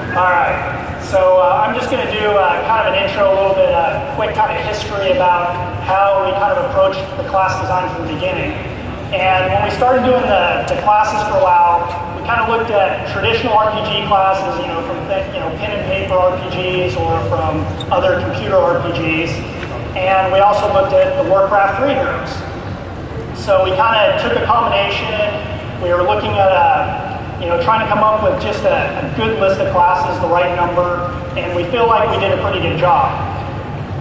All right, so I'm just going to do kind of an intro, a little bit quick kind of history about how we kind of approached the class design from the beginning. And when we started doing the classes for a while, we kind of looked at traditional RPG classes, from pen and paper RPGs or from other computer RPGs. And we also looked at the Warcraft 3 heroes. So we kind of took a combination. We were looking at trying to come up with just a good list of classes, the right number, and we feel like we did a pretty good job.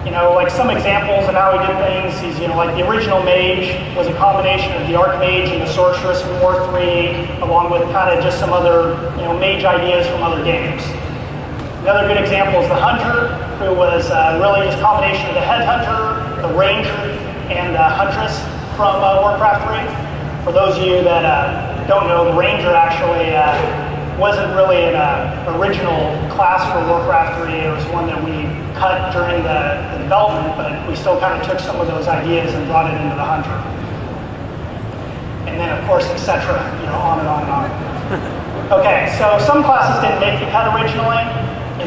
Like some examples of how we did things is, like the original mage was a combination of the archmage and the sorceress from War 3, along with kind of just some other, mage ideas from other games. Another good example is the hunter, who was really just a combination of the headhunter, the ranger, and the huntress from Warcraft 3. For those of you that don't know, the ranger actually wasn't really an original class for Warcraft 3. It was one that we cut during the development, but we still kind of took some of those ideas and brought it into the hunter. And then, of course, etc. On and on and on. Okay, so some classes didn't make the cut originally.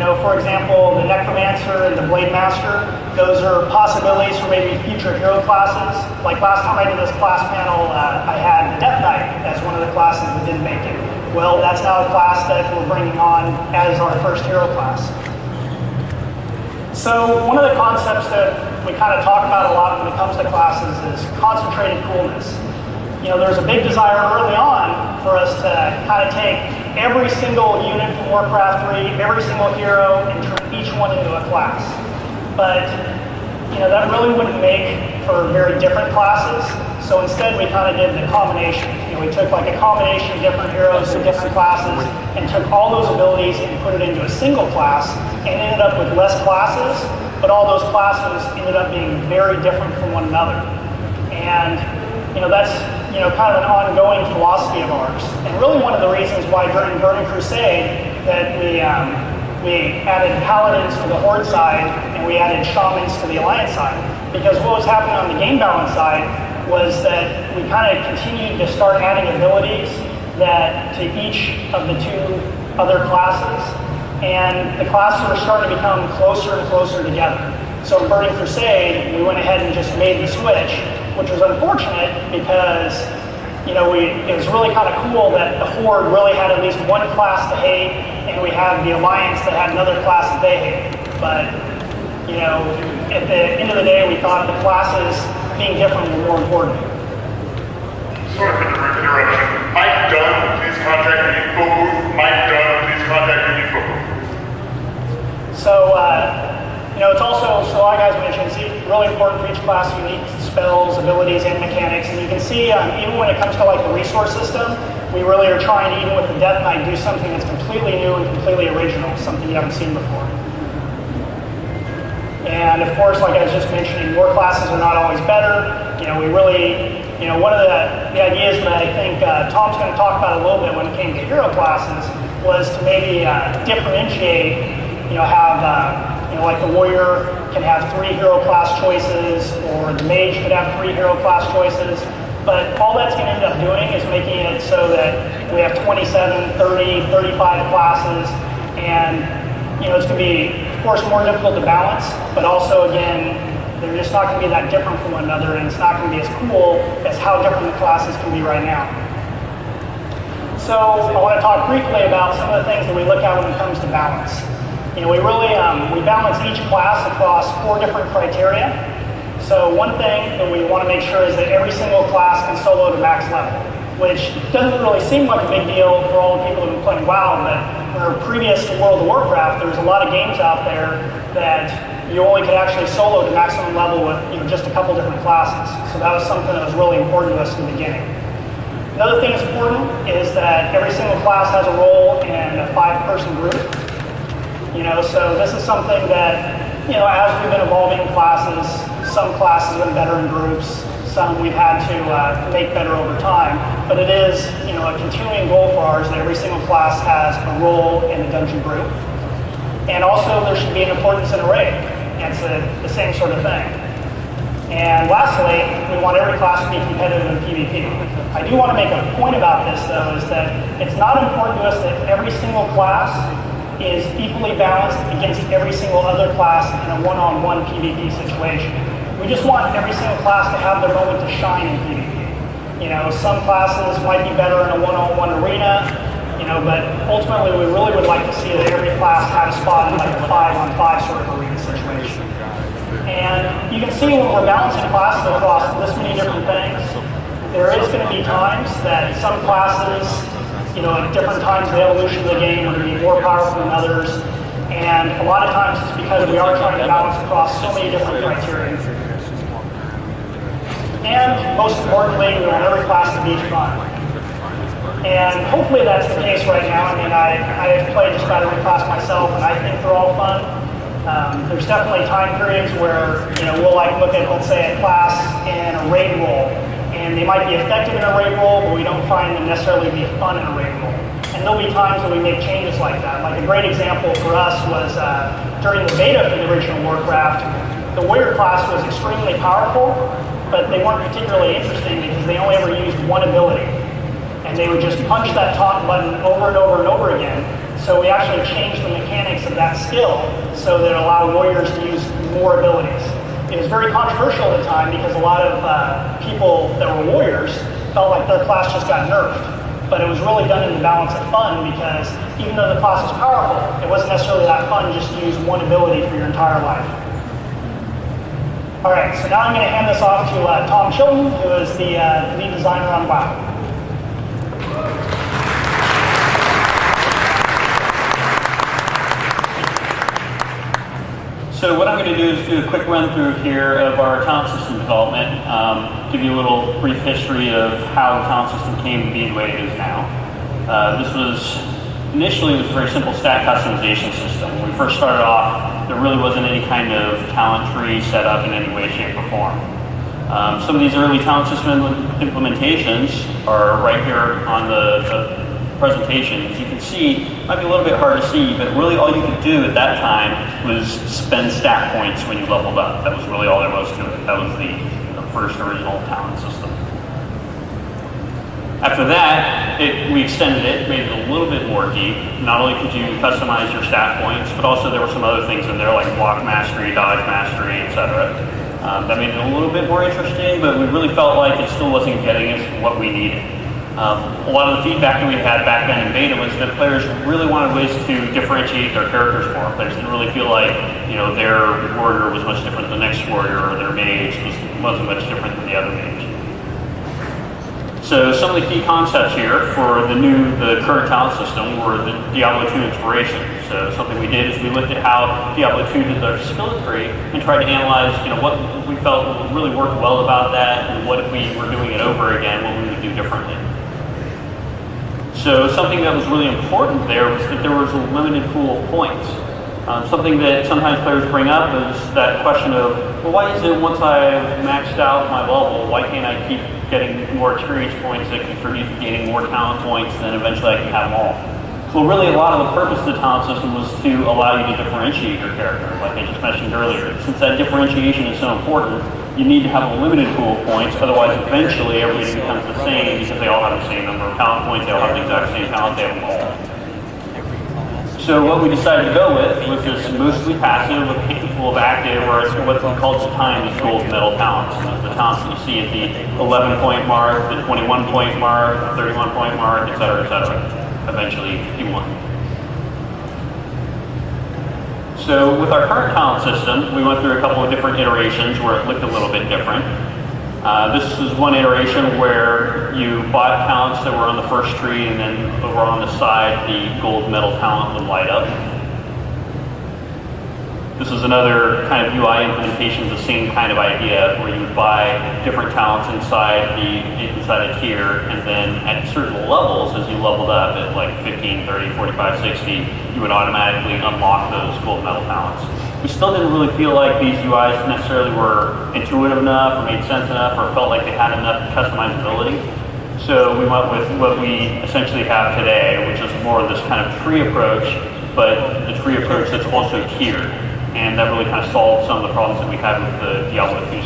For example, the Necromancer and the Blade Master, those are possibilities for maybe future hero classes. Like last time I did this class panel, I had the Death Knight as one of the classes that didn't make it. Well, that's now a class that we're bringing on as our first hero class. So one of the concepts that we kind of talk about a lot when it comes to classes is concentrated coolness. There's a big desire early on for us to kind of take every single unit from Warcraft 3, every single hero, and turn each one into a class. But, that really wouldn't make for very different classes. So instead, we kind of did the combination. We took like a combination of different heroes and different classes and took all those abilities and put it into a single class and ended up with less classes, but all those classes ended up being very different from one another. And, that's kind of an ongoing philosophy of ours. And really one of the reasons why during Burning Crusade that we added paladins to the Horde side and we added shamans to the Alliance side. Because what was happening on the game balance side was that we kind of continued to start adding abilities that to each of the two other classes. And the classes were starting to become closer and closer together. So in Burning Crusade, we went ahead and just made the switch, which was unfortunate because it was really kind of cool that the Horde really had at least one class to hate, and we had the Alliance that had another class that they hated. But at the end of the day, we thought the classes being different were more important. Sorry for the brief interruption. Mike Dunn, please contact the info booth. Mike Dunn, please contact the info booth. So, it's also, so like guys mentioned, it's really important for each class unique spells, abilities, and mechanics. And you can see, even when it comes to like the resource system, we really are trying to, even with the Death Knight, do something that's completely new and completely original, something you haven't seen before. And of course, like I was just mentioning, more classes are not always better. We really, one of the ideas that I think Tom's going to talk about a little bit when it came to hero classes was to maybe differentiate, have like the warrior can have 3 hero class choices, or the mage could have 3 hero class choices. But all that's going to end up doing is making it so that we have 27, 30, 35 classes, and it's going to be, of course, more difficult to balance, but also, again, they're just not going to be that different from one another, and it's not going to be as cool as how different the classes can be right now. So I want to talk briefly about some of the things that we look at when it comes to balance. We really, we balance each class across 4 different criteria. So one thing that we want to make sure is that every single class can solo to max level, which doesn't really seem like a big deal for all the people who've been playing WoW, but previous to World of Warcraft, there's a lot of games out there that you only could actually solo to maximum level with just a couple different classes. So that was something that was really important to us in the beginning. Another thing that's important is that every single class has a role in a 5-person group. So this is something that, as we've been evolving classes, some classes have been better in groups, some we've had to make better over time. But it is, a continuing goal for ours that every single class has a role in the dungeon group. And also there should be an importance in a raid. It's the same sort of thing. And lastly, we want every class to be competitive in PvP. I do want to make a point about this, though, is that it's not important to us that every single class is equally balanced against every single other class in a one-on-one PvP situation. We just want every single class to have their moment to shine in PvP. You know, some classes might be better in a one-on-one arena, you know, but ultimately we really would like to see that every class had a spot in like a 5-on-5 sort of arena situation. And you can see when we're balancing classes across this many different things, there is going to be times that some classes, you know, at different times of the evolution of the game are going to be more powerful than others. And a lot of times it's because we are trying to balance across so many different criteria. And most importantly, we want every class to be fun. And hopefully that's the case right now. I mean, I have played just about every class myself, and I think they're all fun. There's definitely time periods where, you know, we'll like look at, let's say, a class in a raid role, and they might be effective in a raid role, but we don't find them necessarily to be fun in a raid role. And there'll be times when we make changes like that. Like a great example for us was during the beta for the original Warcraft, the warrior class was extremely powerful, but they weren't particularly interesting because they only ever used one ability. And they would just punch that taunt button over and over and over again. So we actually changed the mechanics of that skill so that it allowed warriors to use more abilities. It was very controversial at the time because a lot of people that were warriors felt like their class just got nerfed. But it was really done in the balance of fun because even though the class was powerful, it wasn't necessarily that fun just to use one ability for your entire life. All right, so now I'm going to hand this off to Tom Chilton, who is the lead designer on WoW. So what I'm going to do is do a quick run through here of our talent system development, give you a little brief history of how the talent system came to be the way it is now. Initially it was a very simple stat customization system. When we first started off, there really wasn't any kind of talent tree set up in any way, shape, or form. Some of these early talent system implementations are right here on the presentation. As you can see, it might be a little bit hard to see, but really all you could do at that time was spend stat points when you leveled up. That was really all there was to it. That was the first original talent system. After that, we extended it, made it a little bit more deep. Not only could you customize your stat points, but also there were some other things in there like block mastery, dodge mastery, etc. That made it a little bit more interesting, but we really felt like it still wasn't getting us what we needed. A lot of the feedback that we had back then in beta was that players really wanted ways to differentiate their characters more. Players didn't really feel like, you know, their warrior was much different than the next warrior, or their mage wasn't much different than the other mage. So some of the key concepts here for the current talent system were the Diablo 2 inspiration. So something we did is we looked at how Diablo 2 did their skill tree and tried to analyze, you know, what we felt would really work well about that, and what if we were doing it over again, what we would do differently. So something that was really important there was that there was a limited pool of points. Something that sometimes players bring up is that question of, well, why is it once I've maxed out my level, why can't I keep getting more experience points that contribute to gaining more talent points, and then eventually I can have them all? So really a lot of the purpose of the talent system was to allow you to differentiate your character, like I just mentioned earlier. Since that differentiation is so important, you need to have a limited pool of points, otherwise eventually everybody becomes the same because they all have the same number of talent points, they all have the exact same talent, they have them all. So what we decided to go with was this mostly passive, with a handful of active, or what we call at the time the gold medal talents. The talents that you see at the 11-point mark, the 21-point mark, the 31-point mark, etc., eventually 51. So with our current talent system, we went through a couple of different iterations where it looked a little bit different. This is one iteration where you bought talents that were on the first tree, and then over on the side, the gold medal talent would light up. This is another kind of UI implementation of the same kind of idea, where you would buy different talents inside a tier, and then at certain levels, as you leveled up at like 15, 30, 45, 60, you would automatically unlock those gold medal talents. We still didn't really feel like these UIs necessarily were intuitive enough or made sense enough or felt like they had enough customizability. So we went with what we essentially have today, which is more of this kind of tree approach, but the tree approach that's also tiered. And that really kind of solved some of the problems that we had with the Diablo 2